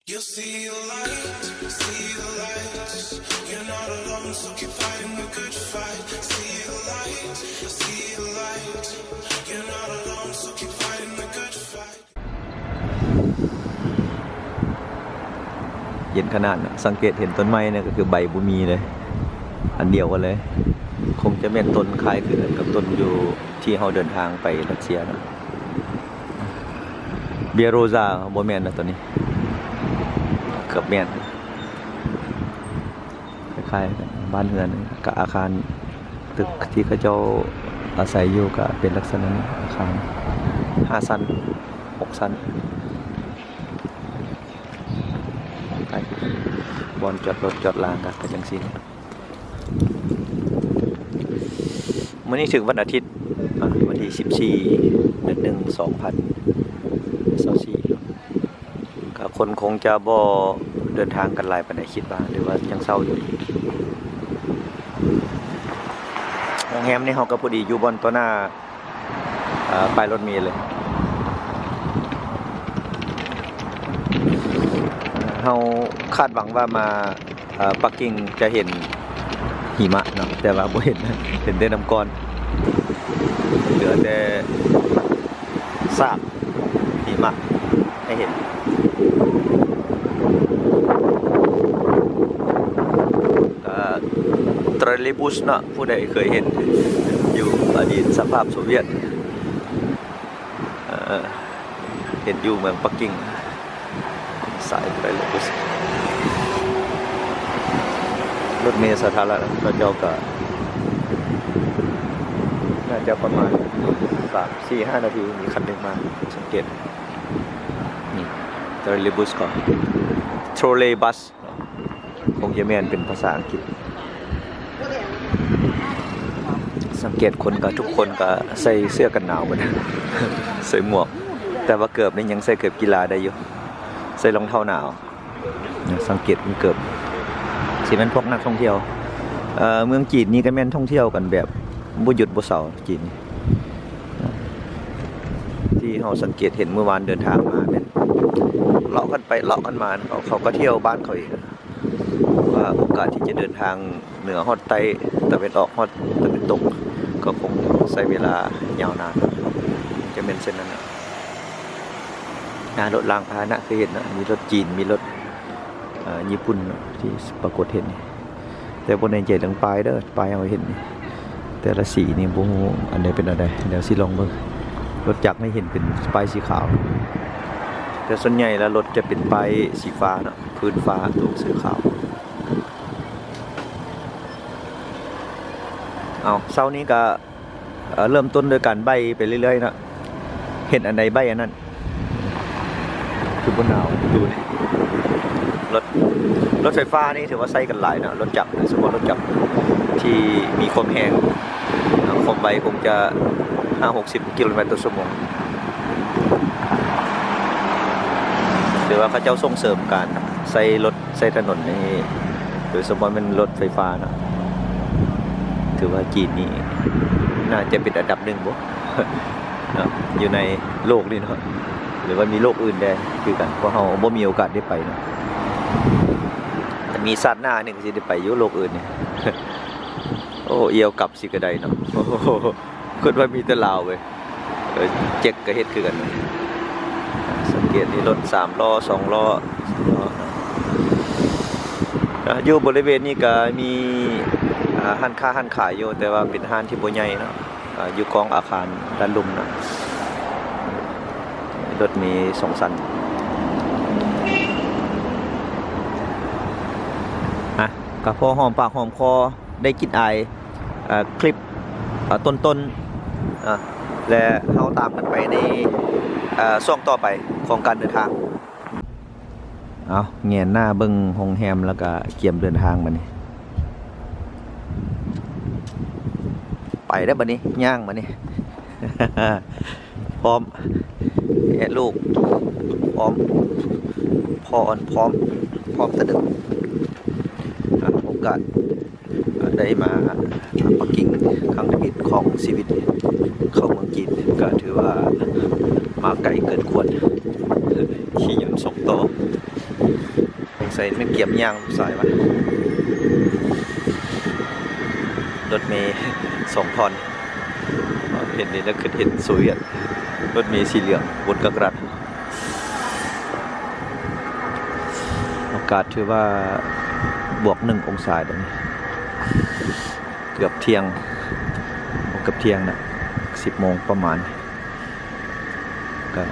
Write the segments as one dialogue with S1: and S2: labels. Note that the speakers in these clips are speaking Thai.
S1: You'll see the light, see the light. You're not alone, so keep fighting the good fight. See the light, see the light. You're not alone, so keep fighting the good fight.
S2: เย็นขนาดนะสังเกตเห็นต้นไม้เนี่ยก็คือใบบุมีเลยอันเดียวกันเลยคงจะเป็นต้นคล้ายคือกับต้นอยู่ที่เราเดินทางไปรัสเซียนะเบียโรซาโมเมนต์นะตัวนี้เกือบแมนคล้ายๆบ้านเรือนกับอาคารตึกที่เขาเจ้าอาศัยอยู่ก็เป็นลักษณะนี้อาคาร5 ชั้น 6 ชั้นบอนจอดรถจอดลางกันจังซี่มื้อนี้ถึงวันอาทิตย์วันที่14 เดือน 1 2024ก็คนคงจะบ่เดินทางกันหลายปานใดคิดว่าหรือว่ายังเศร้าอยู่โรงแรมนี่เฮาก็พอดีอยู่บนตัวหน้าป้ายรถเมล์เลยเราคาดหวังว่ามาปักกิ่งจะเห็นหิมะเนาะแต่ว่าบ่เห็นเห็นแต่น้ำก้อนเหลือแต่ซากหิมะให้เห็นตรเลบุสเนาะผู้ใดเคยเห็นอยู่อดีตสภาพโซเวียตเห็นอยู่เมืองปักกิ่งสายตรเลบุสรถเมล์สาธารณะเราเจ้าก็น่าจะประมาณ 3-4-5 นาทีมีคันหนึ่งมาสังเกตนี่ตรเลบุสก่อนโทรเลบัสคงจะแม่นเป็นภาษาอังกฤษสังเกตคนก็ทุกคนก็ใส่เสื้อกันหนาวหมด ใส่หมวกแต่ว่าเกือบนี่ยังใส่เกือบกีฬาได้อยู่ใส่รองเท้าหนาวสังเกตมันเกือบสิแม่นพวกนักท่องเที่ยวเมืองจีนนี่ก็แม่นท่องเที่ยวกันแบบบ่หยุดบ่เศร้าจีนที่เฮาสังเกตเห็นเมื่อวานเดินทางมาเป็นเลาะกันไปเลาะกันมาเขาก็เที่ยวบ้านเขาเองว่าโอกาสที่จะเดินทางเหนือฮอดใต้ตะวันออกฮอดตะวันตกก็คงใช้เวลายาวนานจะเป็นเช่นนั้นรถรางพาหนะเคยเห็นนะมีรถจีนมีรถญี่ปุ่นที่ปรากฏเห็นแต่บนในใจถึงปลายเด้อปลายเอาเห็นแต่ละสีนี่บ่ฮู้อันใดเป็นอันใดเดี๋ยวสิลองเบิ่งรถจักรไม่เห็นเป็นปลายสีขาวแต่ส่วนใหญ่แล้วรถจะเป็นปลายสีฟ้าเนาะพื้นฟ้าตัวสีขาวเช้านี้ก็เริ่มต้นโดยการใบไปเรื่อยๆนะเห็นอันใดใบอันนั้นคือบนหนาวดูนี่รถไฟฟ้านี่ถือว่าใช้กันหลายนะรถจักรสมมติรถจักรที่มีความแรงความไวคงจะ 50-60 กิโลเมตรต่อชั่วโมงถือว่าเขาเจ้าส่งเสริมการใช้รถใช้ถนนนี่โดยสมมติเป็นรถไฟฟ้านะถือว่าจีนนี่น่าจะเป็นอันดับหนึ่งบ่ อยู่ในโลกนี่เนาะหรือว่ามีโลกอื่นได้คือกันเพราะเราบ่มีโอกาสได้ไปเนาะแต่มีชาติหน้านึงสิได้ไปอยู่โลกอื่นนี่ โอ้เอียวกลับสิก็ได้เนาะคิดว่ามีแต่ลาวเว้ยเจ็กก็เฮ็ดคือกันสังเกตนี่รถ3ล้อ2ล้ออยู่บริเวณนี้ก็มีห้านขายอยู่แต่ว่าเป็นห้านที่บ่ใหญ่เนาะอยู่ของอาคารด้านลุ่มนะรถมี2 ชั้นก็พอหอมปากหอมคอได้กินอายคลิปต้นและเฮาตามกันไปในช่วงต่อไปของการเดินทางแงนหน้าเบิ่งโรงแรมแล้วก็เกียมเดินทางบัดนี้ไปได้บัดนี้ย่างบัดนี้ พร้อมลูกพร้อมพร้อมตะดึกโอกาสได้มาปักกิ่งครั้งที่ของชีวิตเข้าเมืองจีนก็ถือว่ามาไกลเกินควรขี่ยนต์ส่งต่อ ใส่ไม่เกียบยางสายวะรถเมย์2 ท่อนเห็นนี่แล้วคือเห็นสวยอ่ะรถเมย์สีเหลืองบนกระดาษอากาศถือว่าบวก1 องศาตรงนี้เกือบเที่ยงนะ10 โมงประมาณก็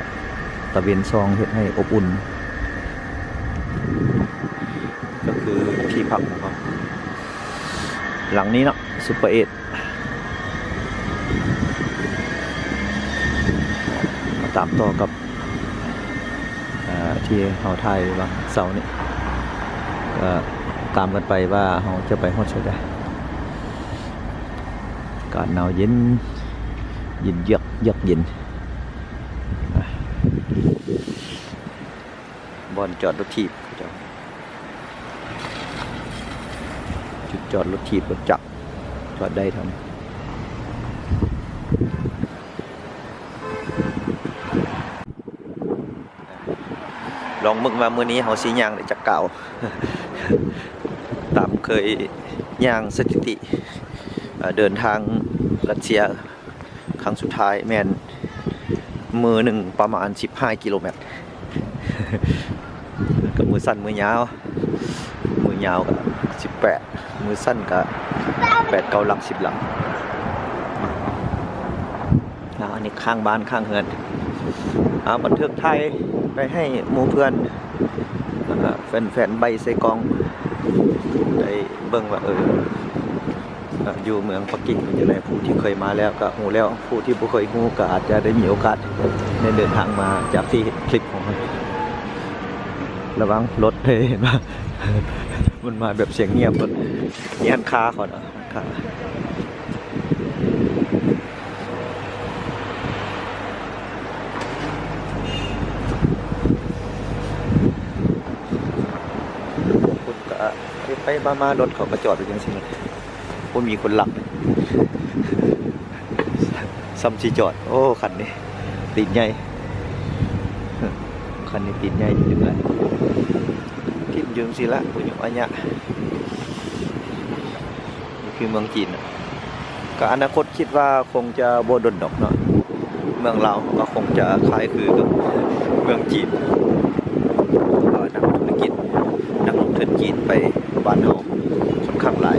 S2: ตะเวนซองเฮ็ดให้อบอุ่นก็คือที่พักของเขาหลังนี้เนาะซุปเปอร์เอทมาตามต่อกับที่เราถ่ายวันเสาร์นี้ก็ตามกันไปว่าเราจะไปฮอดไสได้อากาศหนาวเย็นเยือกเย็นบอนจอดรถถีบจุดจอดรถถีบรถจักรจอดได้ทำลองมึกมามื้อนี้เฮาสิย่างได้จักเก่า ตามเคยย่างสถิติเดินทางรัสเซียครั้งสุดท้ายแม่นมือหนึ่งประมาณ15 กิโลเมตร กับมือสั้นมือยาวก็18มือสั้นก็8 9 หลัก10 หลักอันนี้ข้างบ้านข้างเฮือนบันทึกไทยไปให้หมู่เพื่อนแฟนๆใบใส่กองได้เบิ่งว่าอยู่เมืองปักกิ่งเป็นจังได๋ผู้ที่เคยมาแล้วก็ฮู้แล้วผู้ที่บ่เคยฮู้ก็อาจจะได้มีโอกาสได้เดินทางมาจากที่เห็นคลิปของมันระวังรถเห็นป่ะ มันมาแบบเสียงเงียบรถนี่หันคาก่อนคาคุณก็ไปมารถเขาก็จอดอยู่จังซี่บ่มีคนหลับซ้ำสิจอดโอ้คันนี้ติดใหญ่คันนี้ติดใหญ่จริงๆเลยทิมยึงสิละปุญญอัญญะนี่คือเมืองจีนก็อนาคตคิดว่าคงจะโบดนดอกเนาะเมืองเราก็คงจะคล้ายคือกับเมืองจีนก็นักธุรกิจนักลงทุนจีนไปบ้านเราค่อนข้างหลาย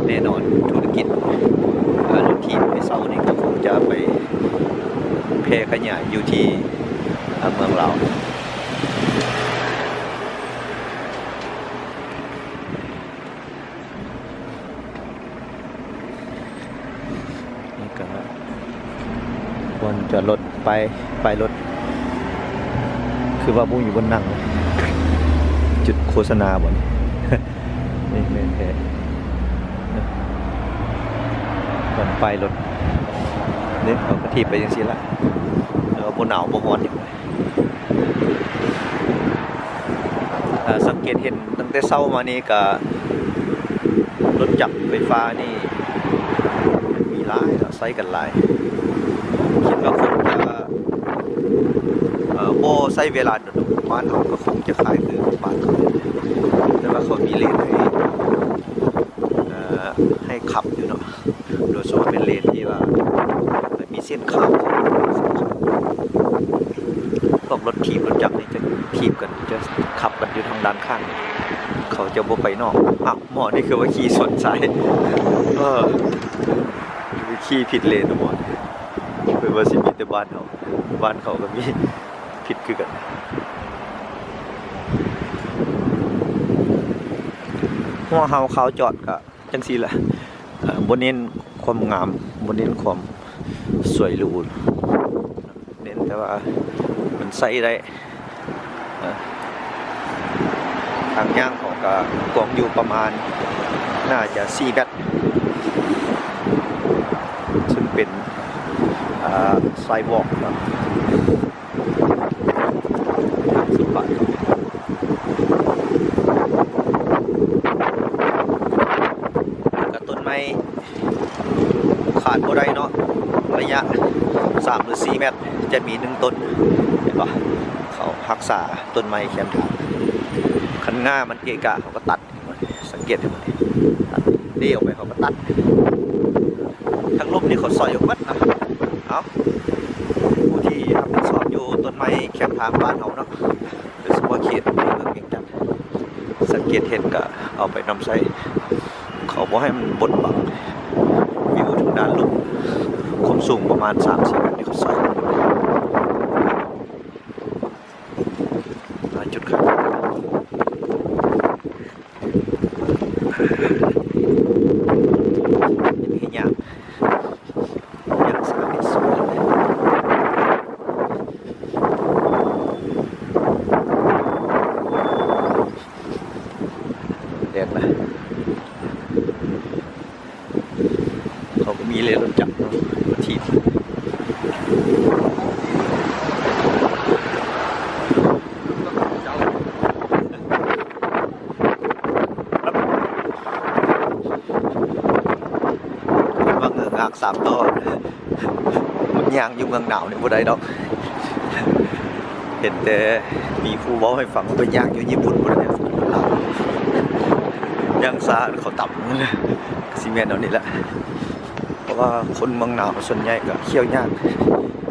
S2: แน่นอนธุรกิจรถทีมไปเซานี่ก็คงจะไปแพร่ขยายอยู่ที่เมืองเรานี่ก็วนจอดรถไปรถคือว่าบุ้งอยู่บนนั่งจุดโฆษณาบ่นี่นี่แม่นแท้ก่อนไปรถเนี่ยเขาก็ถีบไปจังซี่ละแล้วบ่หนาวบ่ร้อนอย่างไรสังเกตเห็นตั้งแต่เช้ามานี่ก็รถจักรไฟฟ้านี่มีหลายแล้วใช้กันหลายคิดว่าคงจะบ่ใช้เวลาโดนบ้านเราก็คงจะคล้ายคือบ้านเขาแต่ว่าเขามีเลนให้ขับอยู่เนาะโดยเฉพาะเป็นเลนที่ว่ามีเส้นขาวพวกรถถีบรถจักรนี่จะถีบกันจะขับกันอยู่ทางด้านข้างเขาจะบ่ไปนอกหมอนี่คือว่าขี่สวนสายขี่ผิดเลนหมดคือว่าสิมีแต่บ้านเขาก็มีผิดคือกันหัวเฮาเขาจอดก็จังซี่แหละบ่เน้นความงามบ่เน้นความสวยหรูเน้นแต่ว่ามันใส่ได้ทางย่างของก็กว้างอยู่ประมาณน่าจะ4 เมตรซึ่งเป็นไซวอล์กครับสุดปัดกับต้นไม้ขาดบ่ได้เนาะระยะ3 หรือ 4 เมตรจะมี1 ต้นเห็นป่ะเขารักษาต้นไม้แคมทางคัน ง่ามันเกะกะเขาก็ตัดสังเกตดูตัดเดี่ยวไปเขาก็ตัดทางลมนี่เขาซอยออกมัดนะเอาผู้ที่รับผิดชอบอยู่ต้นไม้แคมทางบ้านเขาเนาะโดยเฉพาะเขตเมืองเวียงจันทน์สังเกตเห็นก็เอาไปนำใช้เขาบอกให้มันบดบังวิวทางด้านลมความสูงประมาณ3-4 เมตรนี่เขาใส่จุดครับนี่ยากสามสวยเด็ดนะเขาก็มีเลยรถจักรเนาะถีบ3 ตอนมันยางอยู่เมืองหนาวเนี่ยบ่ได้ดอกเห็นแต่มีผู้เว้าให้ฟังว่าเป็นยางอยู่ญี่ปุ่นบ่ได้ลาวยางซาเขาต่ำซีเมนต์เอานี่แหละเพราะว่าคนเมืองหนาวส่วนใหญ่ก็เคี่ยวยาก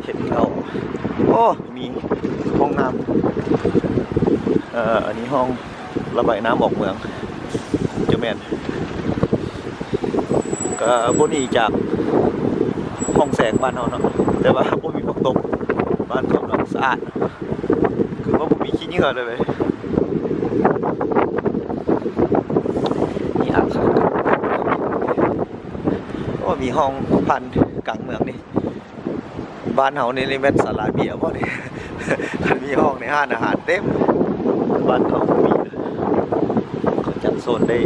S2: เห็นแล้วโอ้มีห้องน้ำอันนี้ห้องระบายน้ำออกเมืองเจ้าแม่นก็บ่หนีจากห้องแสงบ้านเราเนาะแต่ว่าบ่มีผักตบบ้านเขาเนาะสะอาดคือว่าบ่มีขี้เหงื่อเลยนี่อาคารก็มีห้องพันกลางเมืองนี่บ้านเฮานี่เลยแม่นศาลาเบียร์บ่นี่มันมีห้องในห้างอาหารเต็มบ้านเขามีเขาจัดโซนได้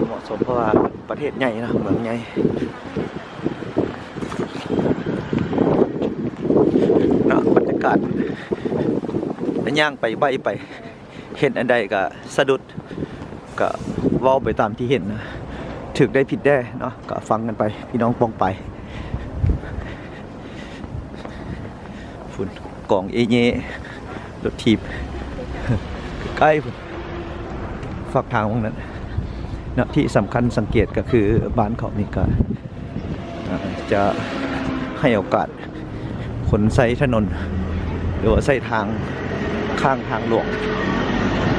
S2: เหมาะสมเพราะว่าประเทศใหญ่นะเมืองใหญ่เนาะบรรยากาศย่างไปใบไปเห็นอันใดก็สะดุดก็เว้าไปตามที่เห็นนะถึกได้ผิดได้เนาะก็ฟังกันไปพี่น้องปองไปฝุ่นกล่องเอเย่รถถีบใกล้ฝุ่นฝักทางตรงนั้นนะที่สำคัญสังเกตก็คือบ้านเขานี่ก็จะให้โอกาสคนใช้ถนนหรือว่าใช้ทางข้างทางหลวง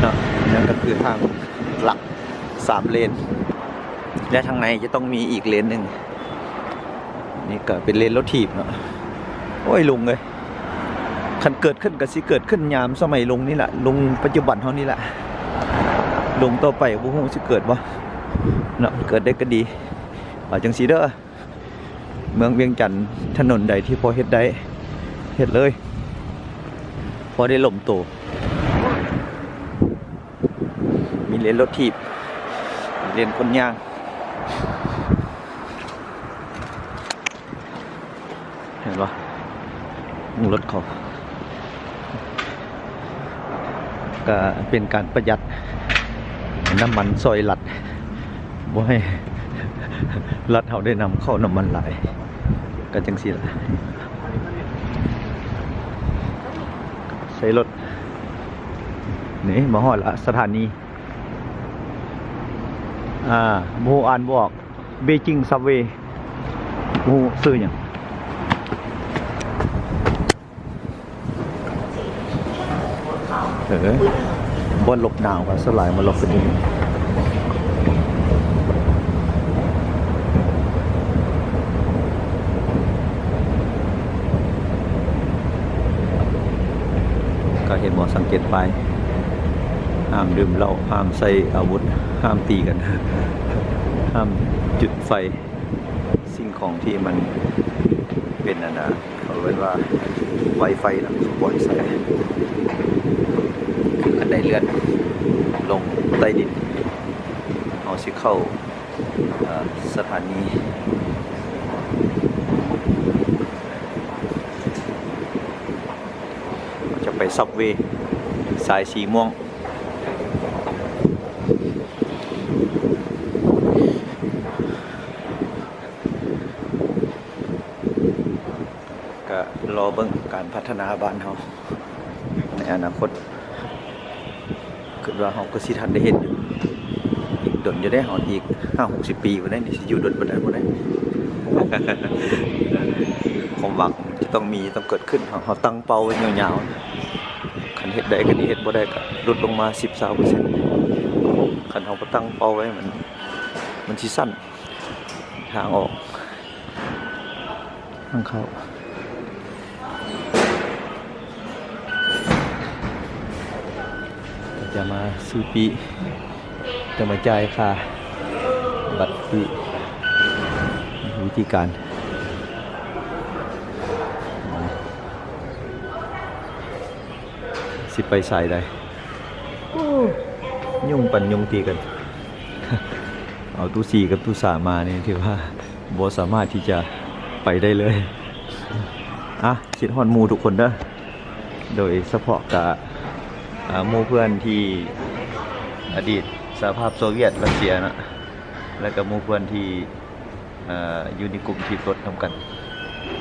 S2: นะนั่นก็คือทางหลัก3 เลนและทางในจะต้องมีอีกเลนหนึ่งนี่ก็เป็นเลนรถถีบเนาะโอ้ยลุงเลยคันเกิดขึ้นก็สิเกิดขึ้นยามสมัยลุงนี่แหละลุงปัจจุบันเท่านี้แหละลุงต่อไปบ่ฮู้สิเกิดบ่เนาะเกิดได้ก็ดีว่าจังซี่เด้อเมืองเวียงจันทน์ถนนใดที่พอเฮ็ดได้เฮ็ดเลยพอได้ล่มโตมีเลนรถถีบมีเลนคนย่างเห็นป่ะรถเขาก็เป็นการประหยัดน้ำมันซอยหลัดบ่ให้รัฐเขาได้นำเข้าน้ำมันหลายก็จังสิล่ะใช้รถนี่มาฮอดละสถานีโมอ่านบอกเบจิงซับเวย์โมซื้ออย่างบนหลบหนาวกันสลายมาหลบเป็นยังก็เห็นหมอสังเกตไปห้ามดื่มเหล้าห้ามใส่อาวุธห้ามตีกันห้ามจุดไฟสิ่งของที่มันเป็นเขาเรียกว่าไวไฟนะปล่อยใส่อันใดเลื่อนลงใต้ดินเอาสิเข้าสถานีจะไปซับเวย์สายสีม่วงก็รอเบิ่งการพัฒนาบ้านเขาในอนาคต คิดว่าเราก็สิทันได้เห็นอยู่อีกดนจะได้หอนอีก50-60 ปีบ่ได้นี่สิอยู่ดนบ่ได้บ่ได้ ความหวังจะต้องมีต้องเกิดขึ้นเราตั้งเป้าไว้ยาวๆคันเฮ็ดได้ก็ดีเฮ็ดบ่ได้ก็ลดลงมา 10-20% คันเราบ่ตั้งเป้าไว้มันสิสั้นทางออกทางเข้าจะมาซื้อปีจะมาจ่ายค่าบัตรปีวิธีการสิไปใส่ได้ยุ่งปั่นยุ่งตีกัน เอาตู้สี่กับตู้สามมาเนี่ยถือว่าบ่สามารถที่จะไปได้เลยอ่ะคิดฮอดหมู่ทุกคนเด้อโดยเฉพาะกับหมู่เพื่อนที่อดีตสหภาพโซเวียตรัสเซียนะแล้วก็หมู่เพื่อนที่อยู่ในกลุ่มที่รถทำกัน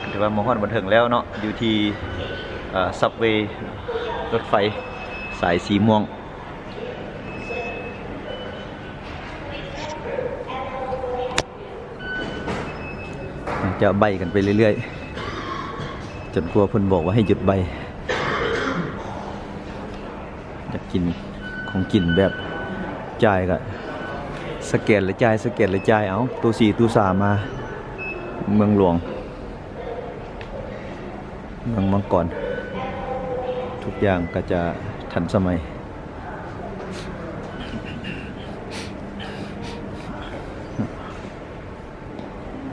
S2: ถือว่ามาฮอดบันเทิงแล้วเนาะอยู่ที่ซับเวย์รถไฟสายสีม่วงจะใบกันไปเรื่อยๆจนกลัวเพิ่นบอกว่าให้หยุดใบอยากกินของกินแบบจ่ายก็สแกนและจ่ายสแกนและจ่ายเอาตู้4ตู้3มาเมืองหลวงเมืองมังกรทุกอย่างก็จะทันสมัย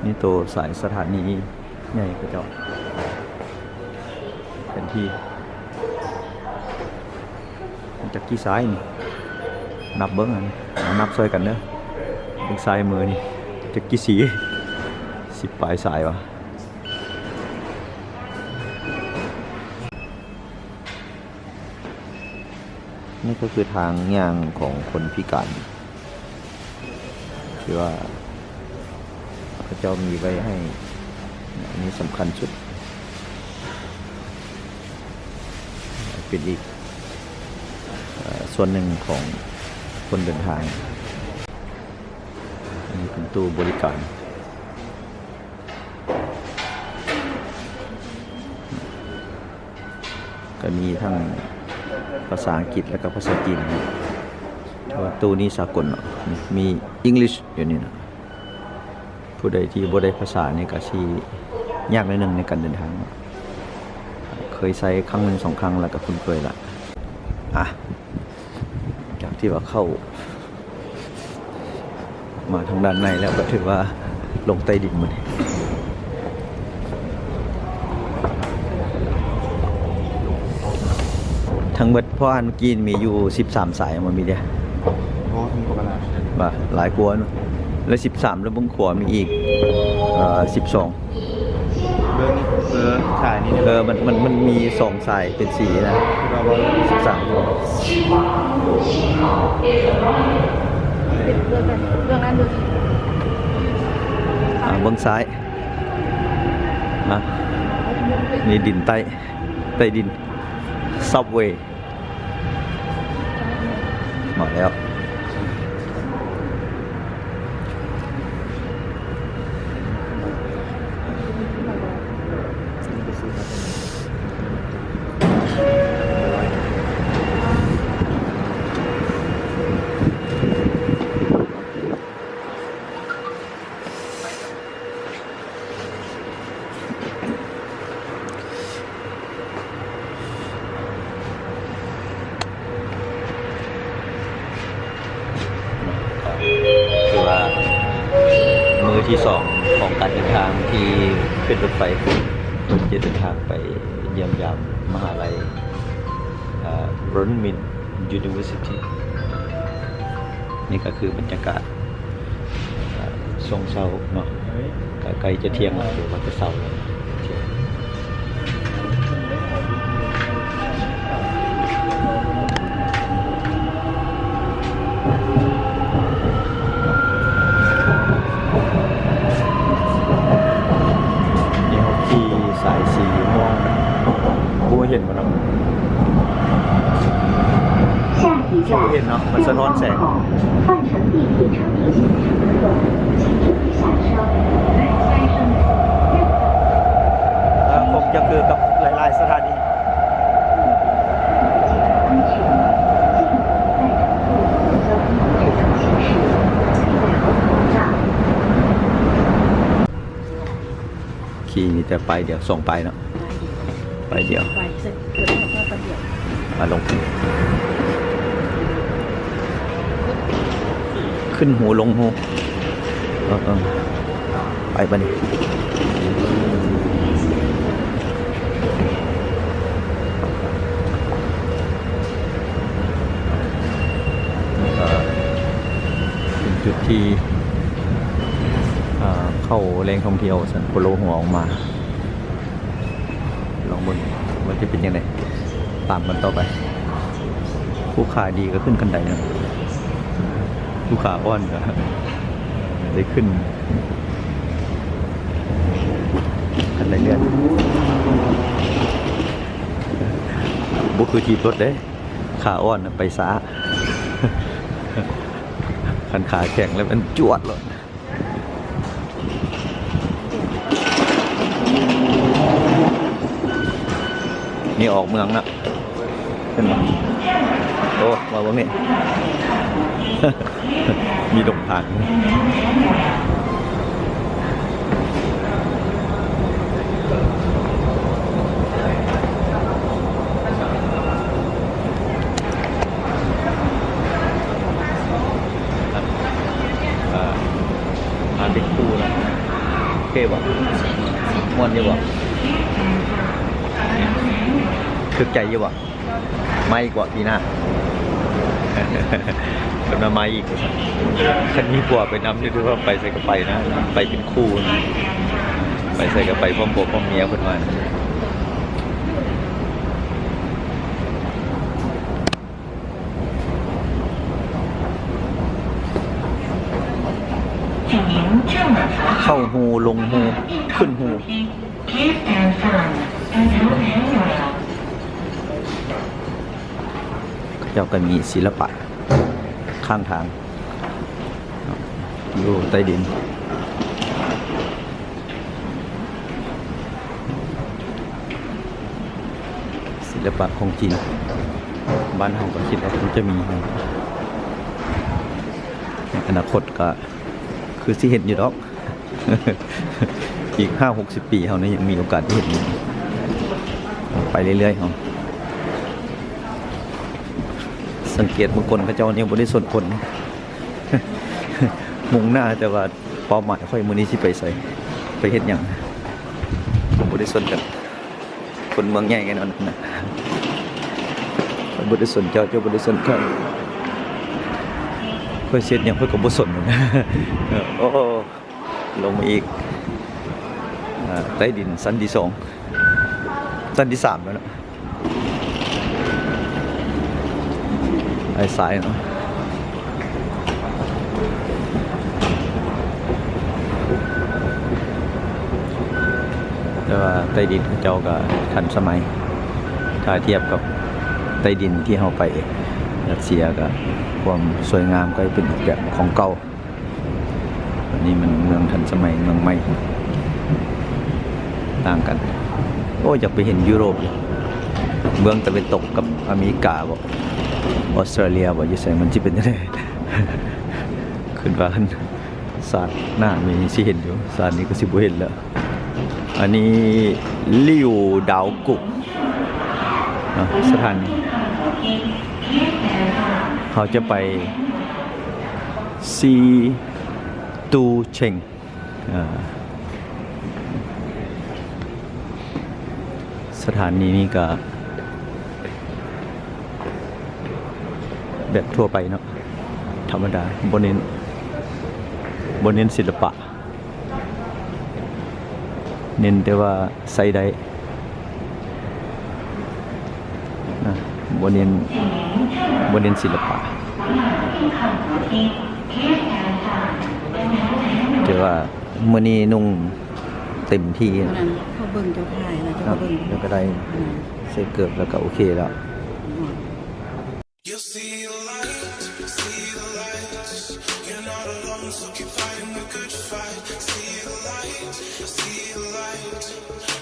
S2: นี่ตัวสายสถานีใหญ่ก็จะเป็นที่จากกี่ซ้ายนี่นับเบิ้งอันนับซอยกันเนอะเป็นซ้ายมือนี่จากกี่สี10 ปลายสายวะนี่ก็คือทางย่างของคนพิการที่ว่าพระเจ้ามีไว้ให้อันนี้สำคัญสุดเป็นอีกส่วนหนึ่งของคนเดินทางอันนี้เป็นตู้บริการก็มีทั้งภาษาอังกฤษและก็ภาษาจีนแต่ว่าตู้นี้สากลมี English อยู่นี่นะผู้ใดที่บ่ได้ภาษานี่ก็สิยากนิดนึงในการเดินทางเคยใช้ครั้งหนึ่ง2 ครั้งแล้วก็คุ้นเคยละจากที่ว่าเข้ามาทางด้านในแล้วก็ถือว่าลงใต้ดินมาเนี่ยทั้งหมดเพราะอันเมื่อกี้มีอยู่13 สายมันมีเดีย
S3: โอ้ทั้งหมดแล้ว
S2: บ่หลายกว่านะแล้ว13แล้วบนขวามีอีก12
S3: เบอร์สายนี้
S2: มันมี2 สายเป็นสีนะ13อยู่
S4: เรื่องนั้นดู
S2: เบื้องซ้ายนะนี่ดินใต้ดินซับเวย์มาแล้วคือว่ามือที่2ของการเดินทางที่ขึ้นรถไฟจะเดินทางไปเยี่ยมยามมหาลัยรอนมิน University นี่ก็คือบรรยากาศช่วงเช้าเนาะใกล้จะเที่ยงแล้วหรือว่าจะเช้าแล้วสายสีม่วงกูเห็นมันแล้ว
S5: 下一站
S2: เห็นเนาะมันสะท้อนแสง
S4: 换乘地铁车皮行乘客，请准备下车。下一站是日本。
S2: คงจะคือกับหลายๆสถานี
S4: 安全，进入在乘坐交通工具出行时，系带好口罩。
S2: ขี่มีแต่ไปเดี๋ยวส่งไปเนาะไปเดี๋ยว
S5: ไปเสร็จเกิดมาก็ประเดี๋ยว
S2: มาลงขึ้นหูลงหูไปปะนี่เป็นจุดที่เข้าแหล่งท่องเที่ยวสันโพโลหัวออกมาลองบนว่าจะเป็นยังไงตามกันต่อไปผู้ขาดีก็ขึ้นกันไดนะผู้ขาอ้อนก็ได้ขึ้นกันไดเลื่อนบุคือทีบรถเด้ขาอ้อนไปซ้าขันขาแข็งแล้วมันจวดเลยนี่ออกเมืองนะเห็นไหมโอ้มาบ่แม่ มีดงทางเป็นคู่นะโอเคบ่ม่วนอยู่บ่ถึกใจอยู่บ่ไม่กว่าปีหน้า เป็นมาไม่อีกคันนี้กว่าไปน้ำนี่ด้วยว่าไปใส่กับไปนะไปเป็นคู่นะไปใส่กับไปพร้อมโบพร้อมเมียคนมาเข้าหูลงหูขึ้นหูเจ้าก็มีศิลปะข้างทางอยู่ใต้ดินศิลปะของจีนบ้านเราก็คิดว่าคงจะมีในอนาคตก็คือที่เห็นอยู่ดอก อีก 50-60 ปีเขาเนี่ยยังมีโอกาสที่เห็นไปเรื่อยๆเขาสังเกตบางคนเขาเจ้าเนี่ยบริสุทธิ์คน มุ่งหน้าแต่ว่าเป้าหมายค่อยมือนี้ที่ไปใส่ไปเห็นอย่างบริสุทธิ์กันคนเมืองใหญ่กันนั่นนะบริสุทธิ์เจ้าบริสุทธิ์ก็ค่อยเช็ดอย่างค่อยกับบริสุทธิ์นะ โอ้ลงมาอีกใต้ดินสั้นที่2สั้นที่3แล้วนะไอ้สายเนาะแต่ว่าใต้ดินของเจ้าก็ทันสมัยถ้าเทียบกับใต้ดินที่เราไปรัสเซียก็ความสวยงามก็เป็นอีกแบบของเก่าอันนี้มันเมืองทันสมัยเมืองใหม่ต่างกันโอ้อยากไปเห็นยุโรปเมืองตะวันตกกับอเมริกาบ่ออสเตรเลียบ่อยู่ไสมันสิเป็นจังได๋ ขึ้นว่าศาสตร์หน้ามีสิเห็นอยู่ศาสตร์นี้ก็สิบ่เห็นแล้วอันนี้ลิวดาวกุกสถานีเขาจะไปซีตูเชงสถานีนี้ก็แบบทั่วไปเนาะธรรมดาบนเน้นศิลปะเน้นแต่ว่าใส่ได้บนเน้นศิลปะแต่ว่ามื้อนี้นุ่งเต็มที่
S5: นั้นเขาเบิ่งเจ้าพายแล้วเจ้าเบิ่ง
S2: แล้วก็ได้ใส่เกือบแล้วก็โอเคแล้ว
S1: You'll see the light. see the lights. You're not alone, so keep fighting the good fight. See the light, see the light.